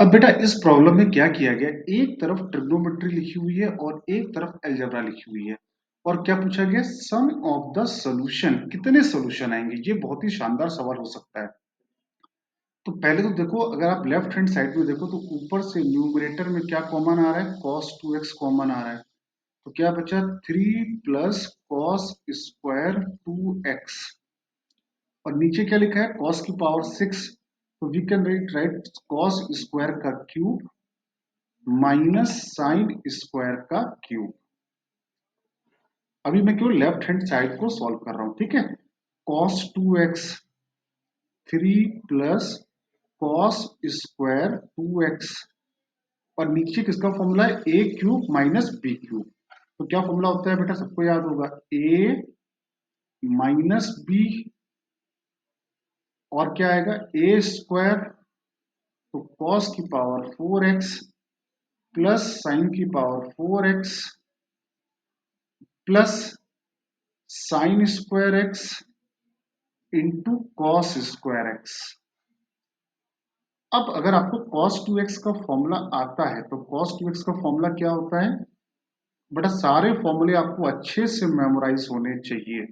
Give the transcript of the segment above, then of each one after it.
अब बेटा इस प्रॉब्लम में क्या किया गया, एक तरफ ट्रिग्नोमेट्री लिखी हुई है और एक तरफ अलजेब्रा लिखी हुई है, और क्या पूछा गया, सम ऑफ द सॉल्यूशन, कितने सॉल्यूशन आएंगे। ये बहुत ही शानदार सवाल हो सकता है। तो पहले तो देखो, अगर आप लेफ्ट हैंड साइड में देखो तो ऊपर से न्यूमरेटर में क्या कॉमन आ रहा है, cos 2x कॉमन आ रहा है। तो क्या बचा, 3 प्लस कॉस स्क्वायर 2x, और नीचे क्या लिखा है, cos की पावर 6। तो we can write cos square का क्यूब माइनस साइन स्क्वायर का क्यूब। अभी मैं क्यों लेफ्ट हैंड साइड को सॉल्व कर रहा हूं, ठीक है। cos 2x, 3 plus cos square 2x, और नीचे किसका फॉर्मूला है, ए क्यूब माइनस बी क्यूब। तो क्या फॉर्मूला होता है बेटा, सबको याद होगा, ए माइनस बी, और क्या आएगा, ए स्क्वायर, तो cos की पावर 4x प्लस साइन की power 4x plus sine square x into cos square x. अब अगर आपको cos 2x का फॉर्मूला आता है तो cos 2x का फॉर्मूला क्या होता है बेटा, सारे फॉर्मूले आपको अच्छे से मेमोराइज होने चाहिए।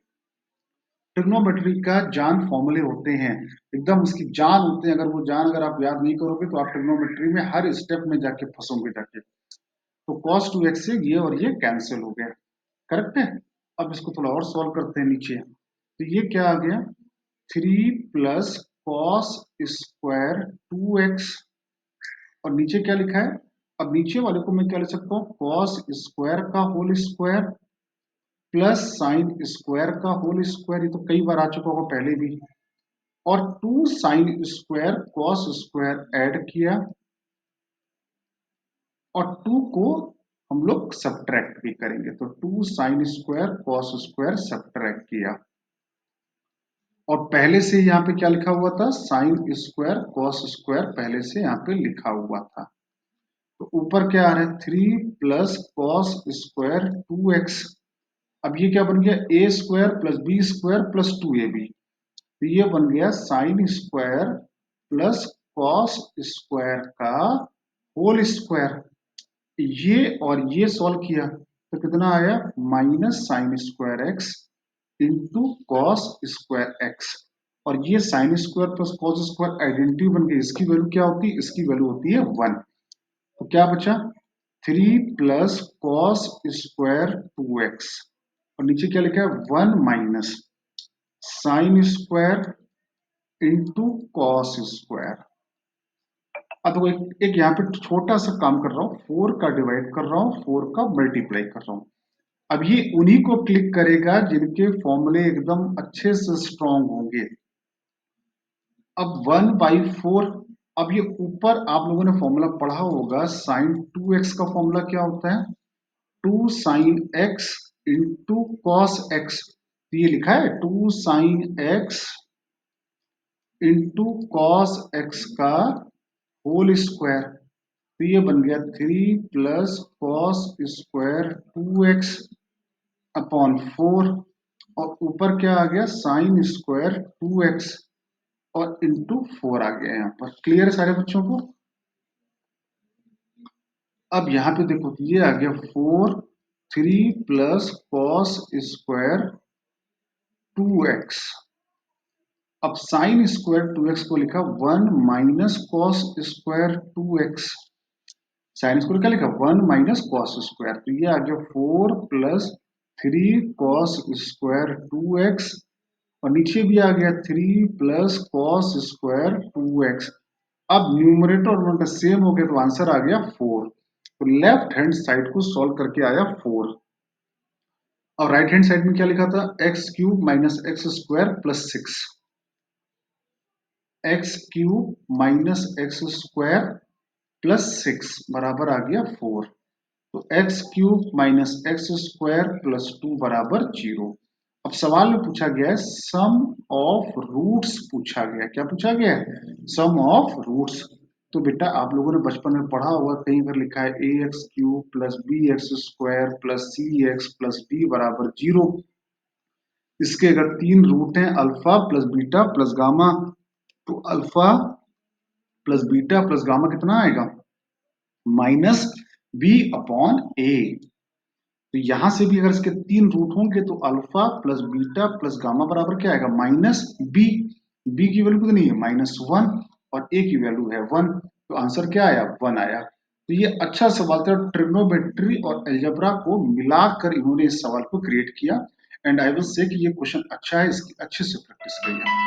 ट्रिग्नोमेट्री का जान फॉर्मूले होते हैं, एकदम उसकी जान होते हैं। अगर वो जान अगर आप याद नहीं करोगे तो आप ट्रिग्नोमेट्री में हर स्टेप में जाके फंसोगे जाके। तो cos 2x से ये और ये कैंसिल हो गया, करेक्ट है। अब इसको थोड़ा और सॉल्व करते हैं नीचे। तो ये क्या आ गया, 3 प्लस कॉस स्क्वायर 2x, और नीचे क्या लिखा है, अब नीचे वाले को मैं क्या लिख सकता हूँ, कॉस स्क्वायर का whole square plus sine square का होल स्क्वायर। ये तो कई बार आ चुका होगा पहले भी। और 2 sine square cos square add किया, और 2 को हम लोग सब्ट्रैक्ट भी करेंगे। तो 2 sine square cos square subtract किया, और पहले से यहाँ पे क्या लिखा हुआ था, साइन स्क्वायर कॉस स्क्वायर पहले से यहाँ पे लिखा हुआ था। तो ऊपर क्या आ रहा है, 3 प्लस कॉस स्क्वायर 2x। अब ये क्या बन गया, A square plus B square plus 2ab। तो ये बन गया sine square plus cos square का होल स्क्वायर। ये और ये सॉल्व किया तो कितना आया, minus sine square x into cos square x. और ये sine square plus cos square identity बन गई। इसकी वैल्यू क्या होती है, इसकी वैल्यू होती है 1। तो क्या बचा, 3 प्लस कॉस स्क्वायर 2x, और नीचे क्या लिखा है, 1 minus sine square into cos square. अब तो एक यहाँ पे छोटा सा काम कर रहा हूँ, 4 का डिवाइड कर रहा हूँ, 4 का मल्टीप्लाई कर रहा हूँ। अब ये उन्हीं को क्लिक करेगा जिनके फॉर्मूले एकदम अच्छे से स्ट्रांग होंगे। अब 1/4, अब ये ऊपर आप लोगों ने फॉर्मूला पढ़ा होगा, साइन 2x का फॉर्मूला क्या होता है, 2 sine x into cos x. तो ये लिखा है 2 sine x into cos x का होल स्क्वायर। तो ये बन गया 3 plus cos square 2x upon 4, और ऊपर क्या आ गया, साइन स्क्वायर 2x और इंटू 4 आ गया। यहाँ पर क्लियर है सारे बच्चों को। अब यहाँ पे देखो, ये आ गया 4, 3 प्लस कॉस स्क्वायर 2x। अब साइन स्क्वायर 2x को लिखा 1 minus cos square 2x। Sine square क्या लिखा, 1 माइनस कॉस स्क्वायर। तो ये आ गया 4 प्लस 3 कॉस स्क्वायर 2x, और नीचे भी आ गया 3 प्लस कॉस स्क्वायर 2x। अब न्यूमरेटर और डिनोमिनेटर सेम हो गया तो आंसर आ गया 4। तो लेफ्ट हैंड साइड को सॉल्व करके आया 4, और राइट हैंड साइड में क्या लिखा था, x cube minus x square plus 6, x cube minus x square plus 6 बराबर आ गया 4। तो x cube minus x square plus 2 बराबर 0। अब सवाल में पूछा गया है सम ऑफ रूट्स, पूछा गया क्या पूछा गया है, सम ऑफ रूट्स। तो बेटा आप लोगों ने बचपन में पढ़ा होगा, कहीं पर लिखा है A x cube plus B x square plus C x plus D बराबर 0। इसके अगर 3 रूट हैं, alpha plus beta plus gamma, तो alpha plus beta plus gamma कितना आएगा, माइनस बी अपॉन ए। तो यहां से भी अगर इसके 3 रूट होंगे तो alpha plus beta plus gamma बराबर क्या आएगा, माइनस बी। बी की वैल्यू कितनी है, -1, और ए की वैल्यू है 1। तो आंसर क्या आया, 1 आया। तो ये अच्छा सवाल था, ट्रिग्नोमेट्री और अलजेब्रा को मिलाकर इन्होंने इस सवाल को क्रिएट किया। एंड आई विल से कि ये क्वेश्चन अच्छा है, इसकी अच्छे से प्रैक्टिस करिए।